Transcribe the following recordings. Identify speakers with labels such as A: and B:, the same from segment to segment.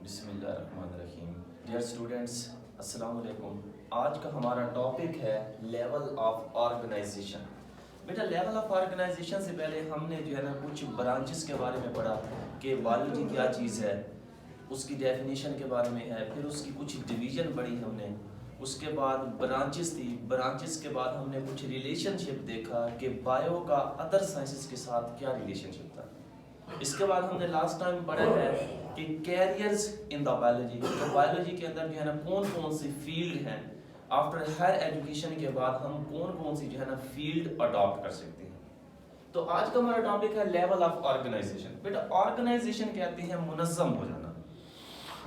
A: बिस्मिल्लाहिर्रहमानिर्रहीम। Dear students, अस्सलाम वालेकुम। आज का हमारा टॉपिक है लेवल ऑफ ऑर्गेनाइजेशन। बेटा, लेवल ऑफ ऑर्गेनाइजेशन से पहले हमने जो है ना कुछ ब्रांचेस के बारे में पढ़ा कि बायोलॉजी क्या चीज़ है, उसकी डेफिनेशन के बारे में है, फिर उसकी कुछ डिवीज़न पढ़ी हमने, उसके बाद ब्रांचेस थी, ब्रांचेस के बाद हमने कुछ रिलेशनशिप देखा कि बायो का अदर साइंसेस के साथ क्या रिलेशनशिप था। इसके बाद हमने लास्ट टाइम पढ़ा है कि कैरियर्स इन द बायोलॉजी, तो बायोलॉजी के अंदर जो है ना कौन कौन सी फील्ड हैं, आफ्टर हायर एजुकेशन के बाद हम कौन कौन सी जो है ना फील्ड अडॉप्ट कर सकते हैं। तो आज का हमारा टॉपिक है लेवल ऑफ ऑर्गेनाइजेशन। बेटा, ऑर्गेनाइजेशन कहते हैं मुनज़्ज़म हो जाना,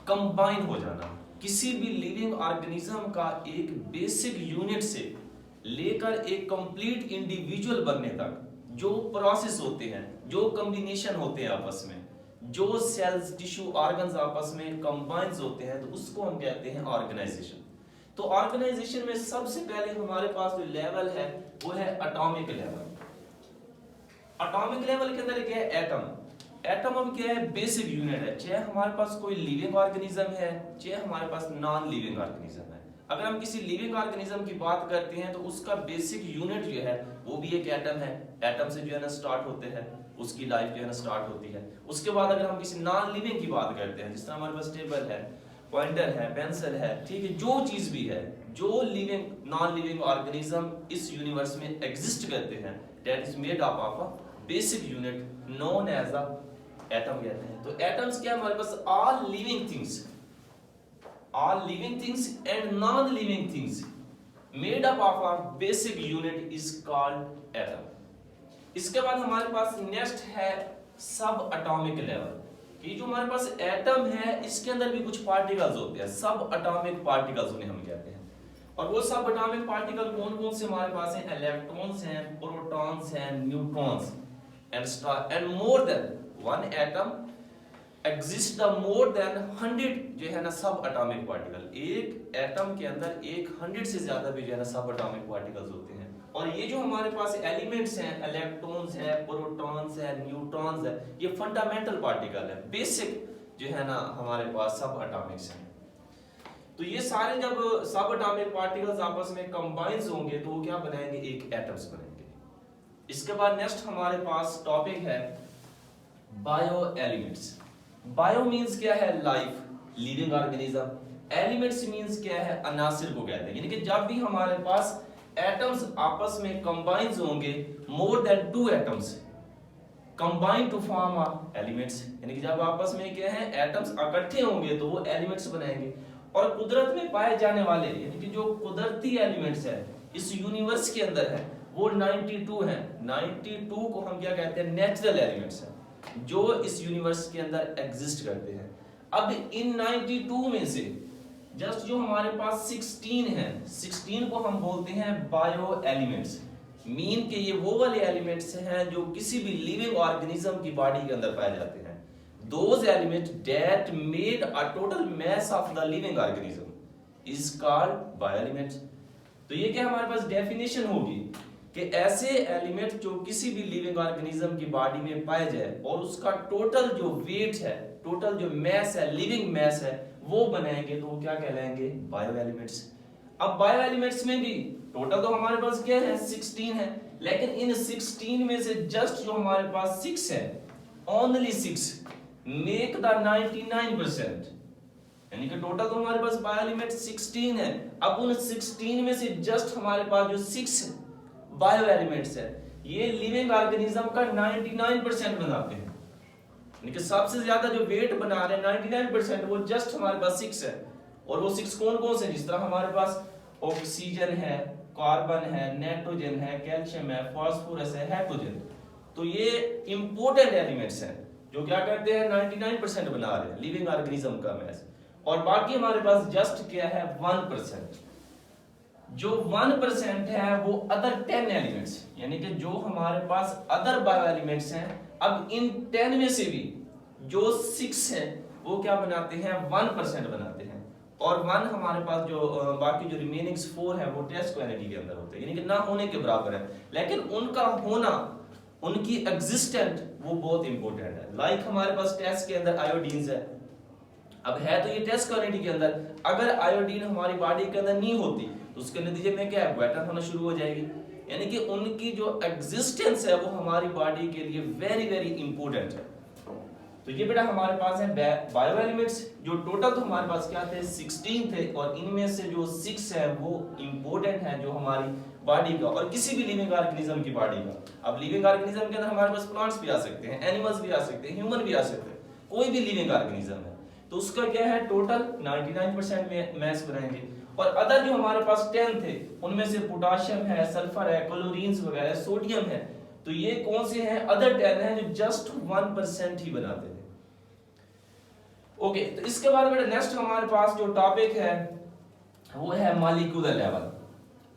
A: कंबाइन हो जाना, किसी भी लिविंग ऑर्गेनिज्म का एक बेसिक यूनिट से लेकर एक कंप्लीट इंडिविजुअल बनने तक जो प्रोसेस होते हैं, जो कॉम्बिनेशन होते हैं आपस में, जो सेल्स, टिश्यू, ऑर्गन्स आपस में कंबाइंस होते हैं, तो उसको हम कहते हैं ऑर्गेनाइजेशन। तो ऑर्गेनाइजेशन में सबसे पहले हमारे पास जो लेवल है वो है एटॉमिक लेवल। एटॉमिक लेवल के अंदर क्या है? एटम। एटम हम क्या है? बेसिक यूनिट है, चाहे हमारे पास कोई लिविंग ऑर्गेनिज्म है, चाहे हमारे पास नॉन लिविंग ऑर्गेनिज्म है। अगर हम किसी लिविंग ऑर्गेनिज्म की बात करते हैं तो उसका बेसिक यूनिट जो है वो भी एक एटम है। एटम से जो है ना स्टार्ट होते हैं, उसकी लाइफ जो है ना स्टार्ट होती है। उसके बाद अगर हम किसी नॉन लिविंग की बात करते हैं, जिस तरह हमारे पास टेबल है, पॉइंटर है, पेंसिल है, ठीक है, जो चीज भी है, जो लिविंग नॉन लिविंग ऑर्गेनिज्म इस यूनिवर्स में एग्जिस्ट करते हैं, that is made up of a basic unit known as a atom कहते हैं। तो एटम्स क्या है? हमारे पास all living things and non-living things made up of a basic unit is called atom. इसके बाद हमारे पास नेक्स्ट है सब एटॉमिक लेवल। ये जो हमारे पास एटम है इसके अंदर भी कुछ पार्टिकल्स होते हैं, सब एटॉमिक पार्टिकल्स उन्हें हम कहते हैं। और वो सब एटॉमिक पार्टिकल कौन कौन से हमारे पास हैं? इलेक्ट्रॉन्स हैं, प्रोटॉन्स हैं, neutrons and star and more than one atom exist the more than 100 जो है ना सब एटॉमिक पार्टिकल। एक एटम के अंदर 100 से ज्यादा भी जो है ना सब एटॉमिक पार्टिकल्स होते हैं। और ये जो हमारे पास एलिमेंट्स हैं, इलेक्ट्रॉन्स है, प्रोटॉन्स है, न्यूट्रॉन्स है, ये फंडामेंटल पार्टिकल है, बेसिक जो है ना हमारे पास सब एटॉमिक्स हैं। तो ये सारे जब सब एटॉमिक पार्टिकल्स आपस में कंबाइंस होंगे तो वो क्या बनाएंगे? एक एटम्स बनेंगे। इसके बाद नेक्स्ट हमारे पास टॉपिक है बायो एलिमेंट्स। बायो मीन्स क्या है? Life, living organism. Elements means क्या है? अनासिर को कहते हैं। यानी कि जब भी हमारे पास एटम्स आपस में कंबाइंस होंगे, more than 2 atoms combine to form a elements, यानी कि जब आपस में क्या है एटम्स इकट्ठे होंगे तो वो एलिमेंट्स बनाएंगे। और कुदरत में पाए जाने वाले यानी कि जो कुदरती एलिमेंट्स है इस यूनिवर्स के अंदर है वो 92 हैं। 92 को हम क्या कहते हैं? नेचुरल एलिमेंट्स हैं जो इस यूनिवर्स के अंदर एग्जिस्ट करते हैं। अब इन 92 में से जस्ट जो हमारे पास 16 है, 16 को हम बोलते हैं बायो एलिमेंट्स। मीन के ये वो वाले एलिमेंट्स हैं जो किसी भी लिविंग ऑर्गेनिज्म की बॉडी के अंदर पाए जाते हैं। Those elements that made a total mass of the living organism is called bio elements. तो ये क्या हमारे पास डेफिनेशन होगी कि ऐसे एलिमेंट जो किसी भी लिविंग ऑर्गेनिज्म की बॉडी में पाए जाए और उसका टोटल जो वेट है, टोटल जो मैस है, लिविंग मैस है, वो बनाएंगे तो वो क्या कहलाएंगे? Bio elements. अब बायो एलिमेंट्स में भी टोटल तो हमारे पास क्या है? 16 है, लेकिन इन 16 में से जस्ट जो हमारे पास 6 है, ओनली 6 मेक द 99%, यानी कि टोटल तो हमारे पास बायो एलिमेंट 16 है। अब उन 16 में से जस्ट हमारे पास जो 6 बायो एलिमेंट्स है ये लिविंग ऑर्गेनिज्म का 99% बनाते हैं, यानी कि सबसे ज्यादा जो वेट बना रहे हैं 99% वो जस्ट हमारे पास 6 है। और वो 6 कौन कौन से? जिस तरह हमारे पास ऑक्सीजन है, कार्बन है, नाइट्रोजन है, कैल्शियम है, फास्फोरस है, हाइड्रोजन। तो ये इंपॉर्टेंट एलिमेंट्स हैं जो क्या करते हैं? 99% बना रहे हैं लिविंग ऑर्गेनिज्म का मैस। और बाकी हमारे पास जस्ट क्या है? 1%। जो 1% है वो अदर 10 एलिमेंट्स, यानी कि जो हमारे पास अदर बायो एलिमेंट्स हैं। अब इन 10 में से भी जो 6 है वो क्या बनाते हैं? 1% बनाते हैं। और 1 हमारे पास जो बाकी जो रिमेनिंग 4 है वो टेस्ट क्वांटिटी के अंदर होते हैं, यानी कि ना होने के बराबर है, लेकिन उनका होना, उनकी एग्जिस्टेंट वो बहुत इंपॉर्टेंट है। लाइक हमारे पास टेस्ट के अंदर आयोडीन्स है, अब है तो ये टेस्ट क्वालिटी के अंदर, अगर आयोडीन हमारी बॉडी के अंदर नहीं होती तो उसके नतीजे में क्या है, ग्वेटर होना शुरू हो जाएगी। यानी कि उनकी जो एग्जिस्टेंस है वो हमारी बॉडी के लिए वेरी वेरी इंपॉर्टेंट है। तो ये बेटा हमारे पास है बायो एलिमेंट्स, जो टोटल तो हमारे पास क्या थे 16 थे, और इनमें से जो 6 है वो इंपॉर्टेंट है जो हमारी बॉडी का और किसी भी लिविंग ऑर्गेनिज्म की बॉडी का। अब लिविंग ऑर्गेनिज्म के अंदर हमारे पास प्लांट्स भी आ सकते हैं, एनिमल्स भी आ सकते हैं, ह्यूमन भी आ सकते हैं, कोई भी लिविंग ऑर्गेनिज्म है, तो उसका क्या है टोटल 99% में मैस बनाएंगे। और अदर जो हमारे पास 10 थे उनमें से पोटाशियम है, सल्फर है, क्लोरीन्स वगैरह, सोडियम है, तो ये कौन से हैं, अदर 10 हैं जो जस्ट 1% ही बनाते थे। ओके, तो इसके बाद बेटा नेक्स्ट हमारे पास जो टॉपिक है वो है मॉलिक्यूलर लेवल,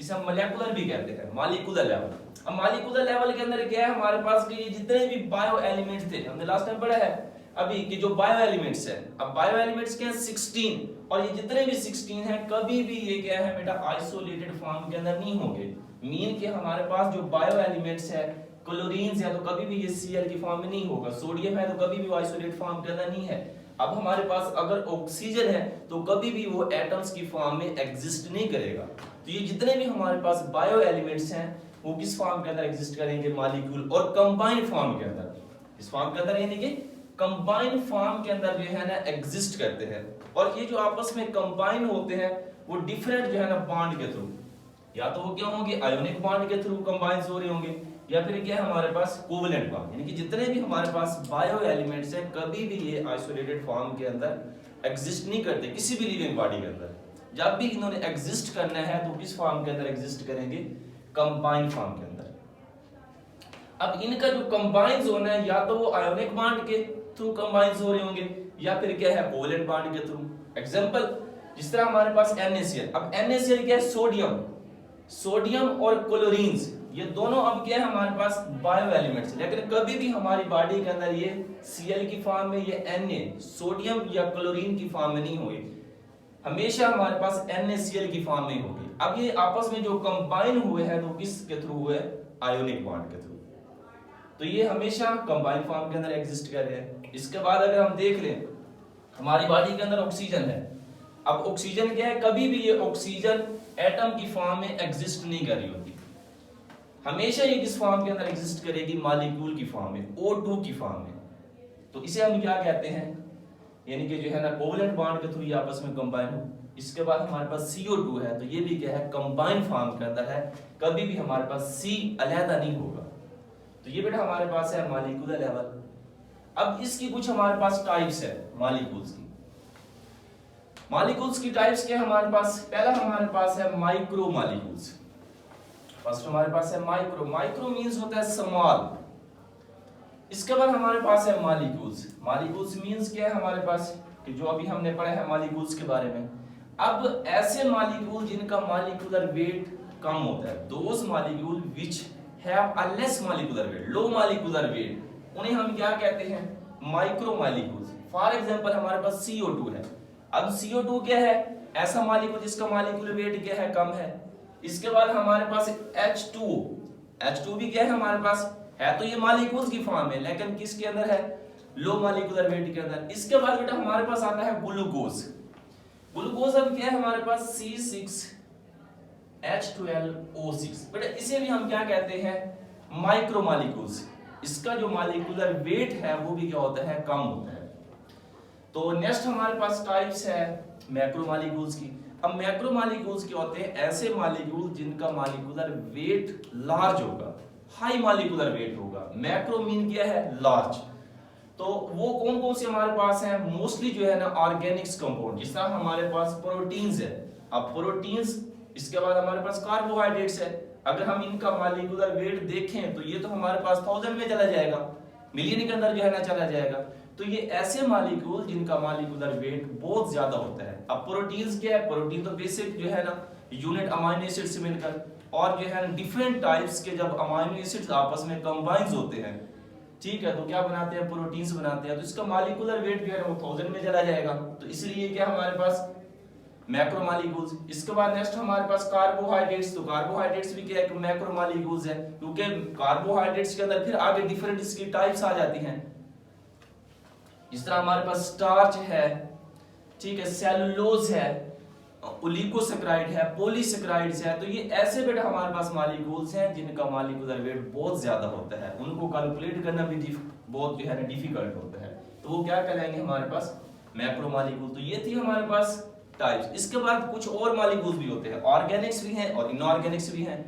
A: इसे हम मोलेकुलर भी कहते हैं, मॉलिक्यूलर लेवल। अब मॉलिक्यूलर लेवल के अंदर क्या है हमारे पास कि जितने भी बायो एलिमेंट्स थे, हमने लास्ट टाइम पढ़ा है अभी कि जो बायो एलिमेंट्स है, अब बायो एलिमेंट्स के हैं 16, और ये जितने भी 16 हैं कभी भी ये क्या है बेटा आइसोलेटेड फॉर्म के अंदर नहीं होंगे। मीन के हमारे पास जो बायो एलिमेंट्स है, क्लोरीन्स है, तो कभी भी ये Cl की फॉर्म में नहीं होगा, सोडियम है तो कभी भी वो आइसोलेटेड फॉर्म के अंदर नहीं है। अब हमारे पास अगर ऑक्सीजन है तो कभी भी वो एटम्स की फॉर्म में एग्जिस्ट नहीं करेगा। तो ये जितने भी हमारे पास बायो एलिमेंट्स हैं वो किस फॉर्म के अंदर एग्जिस्ट करेंगे, मॉलिक्यूल और कंबाइंड फॉर्म के अंदर, इस फॉर्म के अंदर यानी कि कंबाइंड फॉर्म के अंदर जो है ना एग्जिस्ट करते हैं। और ये जो आपस में कंबाइन होते हैं वो डिफरेंट जो है ना बॉन्ड के थ्रू, या तो वो क्या होंगे आयोनिक बॉन्ड के थ्रू कंबाइन हो रहे होंगे, या फिर क्या है हमारे पास कोवलेंट बॉन्ड। यानी कि जितने भी हमारे पास बायो एलिमेंट्स हैं कभी भी ये आइसोलेटेड फॉर्म के अंदर एग्जिस्ट नहीं करते किसी भी लिविंग बॉडी के अंदर। जब भी इन्होंने एग्जिस्ट करना है तो किस फॉर्म के अंदर एग्जिस्ट करेंगे, कंबाइंड फॉर्म के अंदर। अब इनका जो कंबाइन होना है या तो वो आयोनिक बॉन्ड के थ्रू कंबाइन हो रहे होंगे या फिर क्या है कोवलेंट बॉन्ड के थ्रू। एग्जांपल जिस तरह हमारे पास NaCl, अब NaCl क्या है सोडियम, सोडियम और क्लोरीन्स ये दोनों अब क्या है हमारे पास बायो एलिमेंट्स, लेकिन कभी भी हमारी बॉडी के अंदर ये Cl की फॉर्म में, ये Na सोडियम या क्लोरीन की फॉर्म में नहीं होगी, हमेशा हमारे पास NaCl की फॉर्म में होगी। अब ये आपस में जो कंबाइन हुए हैं तो किसके थ्रू हुए, आयोनिक बॉन्ड के थ्रू, तो ये हमेशा कंबाइन फॉर्म के अंदर एग्जिस्ट कर रहे हैं। इसके बाद अगर हम देख लें हमारी बॉडी के अंदर ऑक्सीजन है, अब ऑक्सीजन क्या है, कभी भी ये ऑक्सीजन एटम की फॉर्म में एग्जिस्ट नहीं कर रही होती, हमेशा ये किस फॉर्म के अंदर एग्जिस्ट करेगी, मॉलिक्यूल की फॉर्म में, O2 की फॉर्म में। तो इसे हम क्या कहते हैं, यानी कि जो है ना कोवलेंट बॉन्ड के थ्रू ये आपस में कंबाइन हो। इसके बाद हमारे पास CO2 है तो ये भी क्या है कंबाइंड फॉर्म के अंदर है, कभी भी हमारे पास C अलग नहीं होगा। तो ये बेटा हमारे पास है मॉलिक्यूलर लेवल। अब इसकी कुछ हमारे पास टाइप्स है मॉलिक्यूल्स की। मॉलिक्यूल्स की टाइप्स क्या है हमारे पास, पहला हमारे पास है माइक्रो मॉलिक्यूल्स। फर्स्ट हमारे पास है माइक्रो, माइक्रो मींस होता है स्मॉल। इसके बाद हमारे पास है मॉलिक्यूल्स, मॉलिक्यूल्स मींस क्या है हमारे पास कि जो अभी हमने पढ़ा है मॉलिक्यूल्स के बारे में। अब ऐसे मॉलिक्यूल जिनका मॉलिक्यूलर वेट कम होता है, those molecule which have a less molecular weight, low molecular weight, उन्हें हम क्या कहते हैं, माइक्रो मॉलिक्यूल्स। फॉर एग्जांपल हमारे पास CO2 है। अब CO2 क्या है, ऐसा मॉलिक्यूल जिसका मॉलिक्यूलर वेट क्या है, कम है। इसके बाद हमारे पास H2O, H2 भी क्या है हमारे पास, है तो ये मॉलिक्यूल्स की फॉर्म है लेकिन किसके अंदर है, लो मॉलिक्यूलर वेट के अंदर। इसके बाद बेटा हमारे पास आता है ग्लूकोज। ग्लूकोज अब क्या है हमारे पास C6H12O6, बेटा इसे भी हम क्या कहते हैं, माइक्रो मॉलिक्यूल्स। इसका जो मॉलिक्यूलर वेट है वो भी क्या होता है, कम होता है। तो नेक्स्ट हमारे पास टाइप्स है मैक्रो मॉलिक्यूल्स की। अब मैक्रो मॉलिक्यूल्स क्या होते हैं, ऐसे मॉलिक्यूल जिनका मॉलिक्यूलर वेट लार्ज होगा, हाई मॉलिक्यूलर वेट होगा। मैक्रो मीन क्या है, लार्ज। तो वो कौन कौन से हमारे पास हैं, मोस्टली जो है ना ऑर्गेनिक्स कंपाउंड, जिस तरह हमारे पास प्रोटीन्स है। अब प्रोटीन्स, इसके बाद हमारे पास कार्बोहाइड्रेट्स है। अगर हम इनका मॉलिक्यूलर वेट देखें तो ये तो हमारे पास 1000 में चला जाएगा, मिलियन के अंदर जो है ना चला जाएगा। तो ये ऐसे मॉलिक्यूल जिनका मॉलिक्यूलर वेट बहुत ज्यादा होता है। अब प्रोटीन्स क्या है, प्रोटीन तो बेसिक जो है ना यूनिट अमीनो एसिड से मिलकर, और जो है ना डिफरेंट टाइप्स के जब अमीनो एसिड्स आपस में कंबाइन होते हैं, ठीक है, तो क्या बनाते हैं, प्रोटीन्स बनाते हैं। तो इसका मॉलिक्यूलर वेट जो है वो 1000 में चला जाएगा। तो इसलिए क्या हमारे पास मैक्रो मॉलिक्यूल्स। इसके बाद नेक्स्ट हमारे पास कार्बोहाइड्रेट्स। तो कार्बोहाइड्रेट्स भी क्या है, मैक्रो मॉलिक्यूल्स है, क्योंकि कार्बोहाइड्रेट्स के अंदर फिर आगे डिफरेंट इसकी टाइप्स आ जाती हैं। इस तरह हमारे पास स्टार्च है, ठीक है, सेलुलोज है, ओलिगोसैकेराइड है, पॉलीसैकेराइड्स है। तो ये ऐसे बेटा हमारे पास मॉलिक्यूल्स हैं जिनका मॉलिक्यूलर वेट बहुत ज्यादा होता है, उनको कैलकुलेट करना भी बहुत जो है ना डिफिकल्ट होता है। तो वो क्या कहलाएंगे हमारे पास मैक्रो मॉलिक्यूल। तो ये थी हमारे पास टाइप्स। इसके बाद कुछ और मॉलिक्यूल्स भी होते हैं, ऑर्गेनिक्स भी हैं और इनऑर्गेनिक्स भी हैं।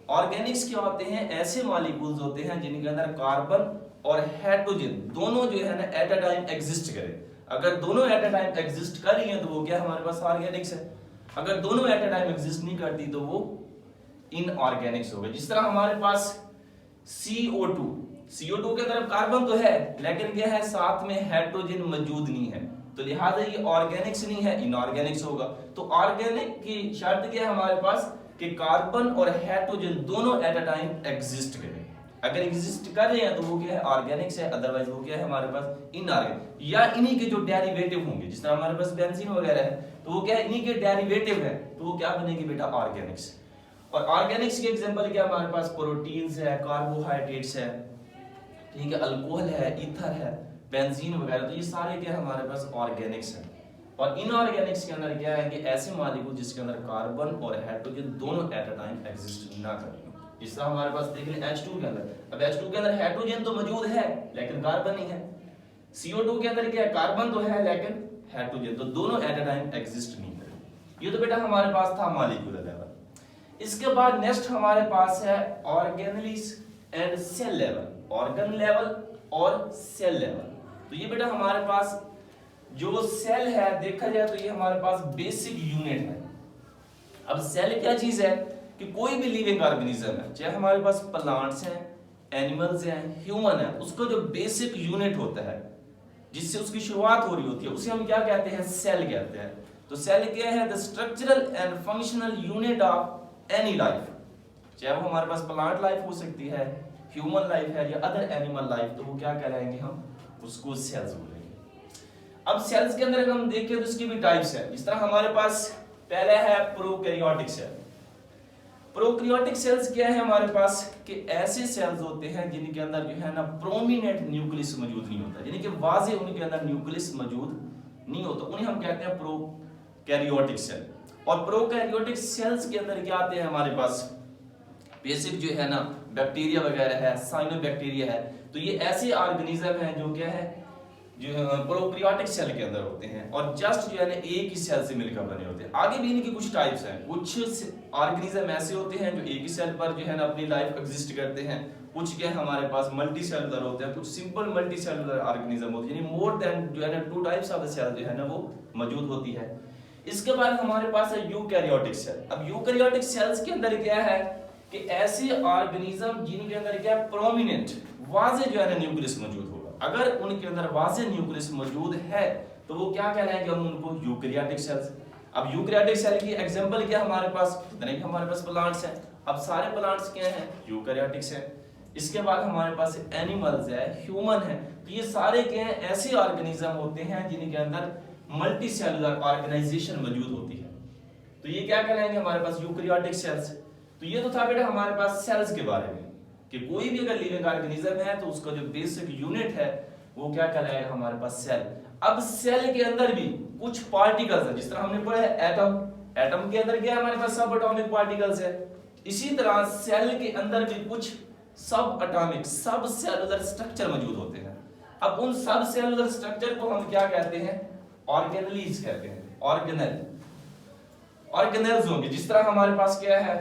A: ऑर्गेनिक्स क्या होते हैं, ऐसे मॉलिक्यूल्स होते हैं जिनके अंदर कार्बन और हाइड्रोजन दोनों जो है ना एट अ टाइम एग्जिस्ट करें। अगर दोनों एट अ टाइम एग्जिस्ट कर रही हैं तो वो क्या हमारे पास ऑर्गेनिक्स है। अगर दोनों एट अ टाइम एग्जिस्ट नहीं करती तो वो इनऑर्गेनिक्स हो गए। जिस तरह हमारे पास CO2 के अंदर कार्बन तो है लेकिन क्या है साथ में हाइड्रोजन मौजूद नहीं है, तो लिहाजा ये ऑर्गेनिक्स नहीं है, इनऑर्गेनिक्स होगा। तो ऑर्गेनिक की शर्त क्या है हमारे पास कि कार्बन और हाइड्रोजन दोनों एट अ टाइम एग्जिस्ट करें। अगर एग्जिस्ट कर रहे हैं तो वो क्या है ऑर्गेनिक्स है, अदरवाइज वो क्या है हमारे पास इनऑर्गेनिक, या इन्हीं के जो डेरिवेटिव होंगे। जिस तरह हमारे पास बेंजीन वगैरह है तो वो क्या है इन्हीं के डेरिवेटिव है, तो वो क्या बनेगी बेटा ऑर्गेनिक्स। और ऑर्गेनिक्स के एग्जांपल क्या हमारे पास प्रोटीन्स है, कार्बोहाइड्रेट्स है, ठीक है, अल्कोहल है, ईथर है, बेंजीन वगैरह। तो ये सारे क्या है हमारे पास ऑर्गेनिक्स है। और इनऑर्गेनिक्स के अंदर क्या है कि ऐसे मॉलिक्यूल जिसके अंदर कार्बन और हाइड्रोजन दोनों एट अ टाइम एग्जिस्ट ना करें। जिस तरह हमारे पास देख लें H2 के अंदर, अब H2 के अंदर हाइड्रोजन तो मौजूद है लेकिन कार्बन नहीं है। CO2 के अंदर क्या है कार्बन तो है लेकिन हाइड्रोजन, तो दोनों एट अ टाइम एग्जिस्ट नहीं करें। ये तो बेटा हमारे पास था मॉलिक्यूलर लेवल। इसके बाद नेक्स्ट हमारे पास है organelles and cell level, organ level और सेल लेवल। तो ये बेटा हमारे पास जो सेल है देखा जाए तो ये हमारे पास बेसिक यूनिट है। अब सेल क्या चीज है कि कोई भी लिविंग ऑर्गेनिज्म है, चाहे हमारे पास प्लांट्स हैं, एनिमल्स हैं, ह्यूमन है, उसका जो बेसिक यूनिट होता है जिससे उसकी शुरुआत हो रही होती है उसे हम क्या कहते हैं सेल कहते हैं। तो सेल क्या है the structural and functional unit of any life, चाहे वो हमारे पास प्लांट लाइफ हो सकती है, ह्यूमन लाइफ है या अदर एनिमल लाइफ, तो वो क्या कहलाएंगे हम उसको सेल्स बोलेंगे। अब सेल्स के अंदर हम देखें तो इसकी भी टाइप्स है। जिस तरह हमारे पास पहला है प्रोकैरियोटिक सेल। प्रोकैरियोटिक सेल्स क्या है हमारे पास कि ऐसे सेल्स होते हैं जिनके अंदर जो है ना प्रोमिनेंट न्यूक्लियस मौजूद नहीं होता, यानी कि वाज़े उनके अंदर न्यूक्लियस मौजूद नहीं होता, उन्हें हम कहते हैं प्रोकैरियोटिक सेल। और प्रोकैरियोटिक सेल्स के अंदर क्या आते हैं हमारे पास बेसिक जो है ना बैक्टीरिया वगैरह है, साइनोबैक्टीरिया है। तो ये ऐसे ऑर्गेनिज्म हैं जो क्या है जो प्रोकैरियोटिक सेल के अंदर होते हैं और जस्ट जो है ना एक ही सेल से मिलकर बने होते हैं। आगे भी इनकी कुछ टाइप्स हैं, कुछ ऑर्गेनिज्म ऐसे होते हैं जो एक ही सेल पर जो है ना अपनी लाइफ एग्जिस्ट करते हैं, कुछ क्या हमारे पास मल्टी सेलुलर होते हैं, कुछ सिंपल मल्टी सेलुलर ऑर्गेनिज्म होते हैं, यानी मोर देन जो है ना 2 टाइप्स ऑफ द सेल जो है ना वो मौजूद होती है। इसके बाद हमारे पास है यूकैरियोटिक सेल। अब यूकैरियोटिक सेल्स के अंदर क्या है कि ऐसे ऑर्गेनिज्म जिनके अंदर क्या प्रोमिनेंट वाज़े जो है ना न्यूक्लियस मौजूद होगा। अगर उनके अंदर वाज़े न्यूक्लियस मौजूद है तो वो क्या कहलाएंगे हम उनको यूकैरियोटिक सेल्स। अब यूकैरियोटिक सेल की एग्जांपल क्या हमारे पास जितने भी हमारे पास प्लांट्स हैं, अब सारे प्लांट्स क्या हैं यूकैरियोटिक्स हैं। इसके बाद हमारे पास एनिमल्स है, ह्यूमन है, तो ये सारे क्या हैं ऐसे ऑर्गेनिज्म होते हैं जिनके अंदर मल्टी सेलुलर ऑर्गेनाइजेशन मौजूद होती है। तो ये क्या कहलाएंगे हमारे पास यूकैरियोटिक सेल्स। तो ये तो था बेटा हमारे पास सेल्स के बारे में कि कोई भी अगर लिविंग ऑर्गेनिज्म है तो उसका जो बेसिक यूनिट है वो क्या कहलाएगा हमारे पास सेल। अब सेल के अंदर भी कुछ पार्टिकल्स है, जिस तरह हमने पढ़ा है एटम, एटम के अंदर क्या है हमारे पास सब एटॉमिक पार्टिकल्स है। इसी तरह सेल के अंदर भी कुछ सब एटॉमिक सब सेलुलर स्ट्रक्चर मौजूद होते हैं। अब उन सब सेलुलर स्ट्रक्चर को हम क्या कहते हैं ऑर्गेनेल्स कहते हैं। ऑर्गेनेल्स होंगे, जिस तरह हमारे पास क्या है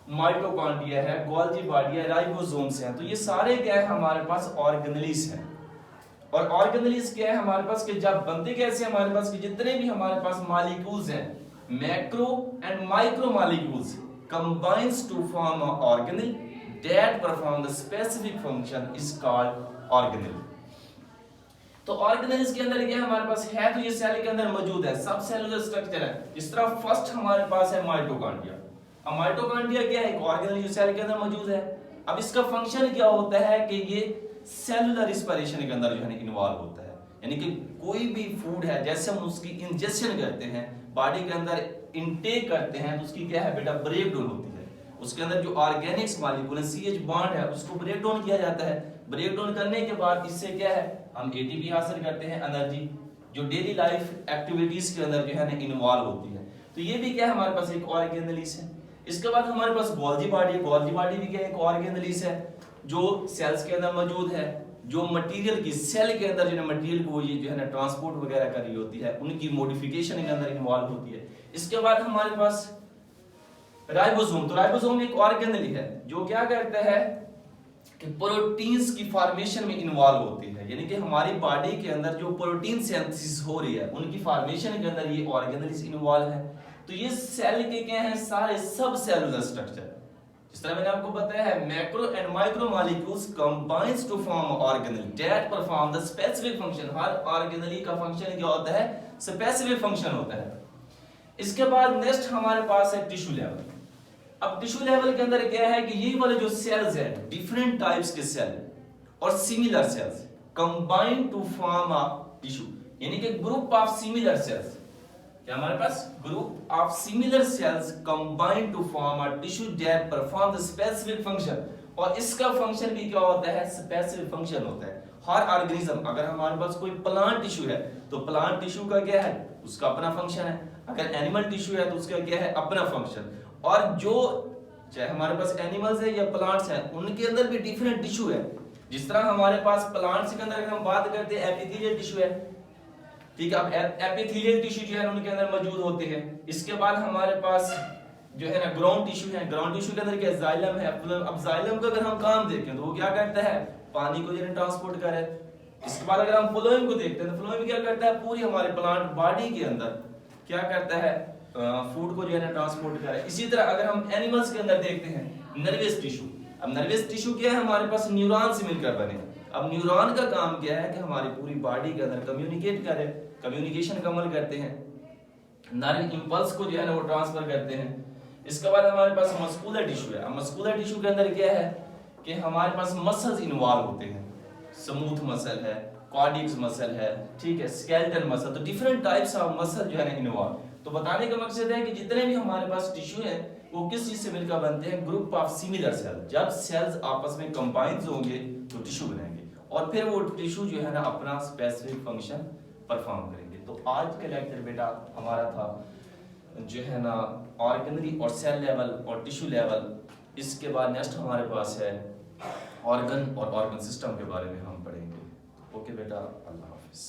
A: माइटोकॉन्ड्रिया है, गोल्गी बॉडी है, राइबोसोम्स हैं, तो ये सारे क्या है हमारे पास ऑर्गेनेल्स हैं। और ऑर्गेनेल्स क्या है हमारे पास कि जब बनते कैसे हमारे पास कि जितने भी हमारे पास मॉलिक्यूल्स हैं macro and micro molecules combines to form a organelle that perform the specific function is called organelle. तो ऑर्गेनेल्स के अंदर क्या हमारे पास है तो ये सेल के अंदर मौजूद है, सब सेलुलर स्ट्रक्चर है। इस तरह फर्स्ट हमारे पास है माइटोकॉन्ड्रिया। अब माइटोकॉन्ड्रिया क्या है एक ऑर्गेनेल जो सेल के अंदर मौजूद है। अब इसका फंक्शन क्या होता है कि ये सेलुलर रिस्पिरेशन के अंदर जो है इन्वॉल्व होता है, यानी कि कोई भी फूड है जैसे हम उसकी इंजेक्शन करते हैं बॉडी के अंदर इनटेक करते हैं तो उसकी क्या है बेटा ब्रेक डाउन होती है, उसके अंदर जो ऑर्गेनिक्स मॉलिक्यूल है CH बॉन्ड है उसको ब्रेक डाउन किया जाता है। ब्रेक डाउन करने के बाद इससे क्या है हम ATP हासिल करते हैं एनर्जी, जो डेली लाइफ एक्टिविटीज के अंदर जो है ना इन्वॉल्व होती है। तो ये भी क्या है हमारे पास एक ऑर्गेनेलिस है। इसके बाद हमारे पास गोल्गी बॉडी, गोल्गी बॉडी भी क्या है एक ऑर्गेनेलिस है जो सेल्स के अंदर मौजूद है, जो मटेरियल की सेल के अंदर जो है मटेरियल को ये जो है ना ट्रांसपोर्ट वगैरह कर रही होती है, उनकी मॉडिफिकेशन के अंदर इन्वॉल्व होती है। इसके बाद हमारे पास राइबोसोम, तो राइबोसोम एक ऑर्गेनेल है जो क्या करता है कि प्रोटीन्स की फॉर्मेशन में इन्वॉल्व होती है, यानी कि हमारी बॉडी के अंदर जो प्रोटीन सिंथेसिस हो रही है उनकी फॉर्मेशन के अंदर ये ऑर्गेनेल्स इन्वॉल्व है। तो ये सेल के क्या हैं सारे सब सेलुलर स्ट्रक्चर, जिस तरह मैंने आपको बताया है macro and micro molecules combines to form organelle that perform the specific function. हर ऑर्गेनेल का फंक्शन क्या होता है, स्पेसिफिक फंक्शन होता है। इसके बाद नेक्स्ट हमारे पास है टिश्यू लेवल। अब टिश्यू लेवल के अंदर क्या है कि ये वाले जो सेल्स है डिफरेंट टाइप्स के सेल और similar cells combine to form a tissue, यानी कि ग्रुप ऑफ सिमिलर सेल्स, क्या हमारे पास group of similar cells combine to form a tissue that perform the specific function. और इसका फंक्शन भी क्या होता है, स्पेसिफिक फंक्शन होता है। हर ऑर्गेनिज्म, अगर हमारे पास कोई प्लांट टिश्यू है तो प्लांट टिश्यू का क्या है, उसका अपना फंक्शन है। अगर एनिमल टिश्यू है तो उसका क्या है, अपना फंक्शन। और जो चाहे हमारे पास एनिमल्स है या प्लांट्स हैं उनके अंदर भी डिफरेंट टिश्यू है। जिस तरह हमारे पास प्लांट्स के अंदर अगर हम बात करते हैं एपिथेलियल टिश्यू है, ठीक है, अब एपिथेलियल टिश्यू जो है उनके अंदर मौजूद होते हैं। इसके बाद हमारे पास जो है ना ग्राउंड टिश्यू है, ग्राउंड टिश्यू के अंदर क्या जाइलम है। अब जाइलम का अगर हम काम देखें तो वो क्या करता है, पानी को जो है ट्रांसपोर्ट करे। इसके बाद अगर हम फ्लोएम को देखते हैं तो फ्लोएम क्या करता है, पूरी हमारे प्लांट बॉडी के अंदर क्या करता है, फूड को जो है ना ट्रांसपोर्ट करे। इसी तरह अगर हम एनिमल्स के अंदर देखते हैं नर्वस टिश्यू, अब नर्वस टिश्यू क्या है, हमारे पास न्यूरॉन से मिलकर बने। अब न्यूरॉन का काम क्या है कि हमारी पूरी बॉडी के अंदर कम्युनिकेट करे, कम्युनिकेशन का अमल करते हैं, नर्व इंपल्स को जो है ना वो ट्रांसफर करते हैं। इसके बाद हमारे पास मस्कुलर टिश्यू है। अब मस्कुलर टिश्यू के अंदर क्या है कि हमारे पास मसल्स इन्वॉल्व होते हैं, स्मूथ मसल है, कॉर्डिक्स मसल है, ठीक है, स्केलेटल मसल, तो डिफरेंट टाइप्स ऑफ मसल जो है ना इन्वॉल्व। तो बताने का मकसद है कि जितने भी हमारे पास टिश्यू है वो किस चीज से मिलकर बनते हैं, ग्रुप ऑफ सिमिलर सेल। जब सेल्स आपस में कंबाइन होंगे तो टिश्यू बनेंगे और फिर वो टिश्यू जो है ना अपना स्पेसिफिक फंक्शन परफॉर्म करेंगे। तो आज का लेक्चर बेटा हमारा था जो है ना ऑर्गेनरी और सेल लेवल और टिश्यू लेवल। इसके बाद नेक्स्ट हमारे पास है ऑर्गन और ऑर्गन सिस्टम के बारे में हम पढ़ेंगे। ओके बेटा, अल्लाह हाफिज।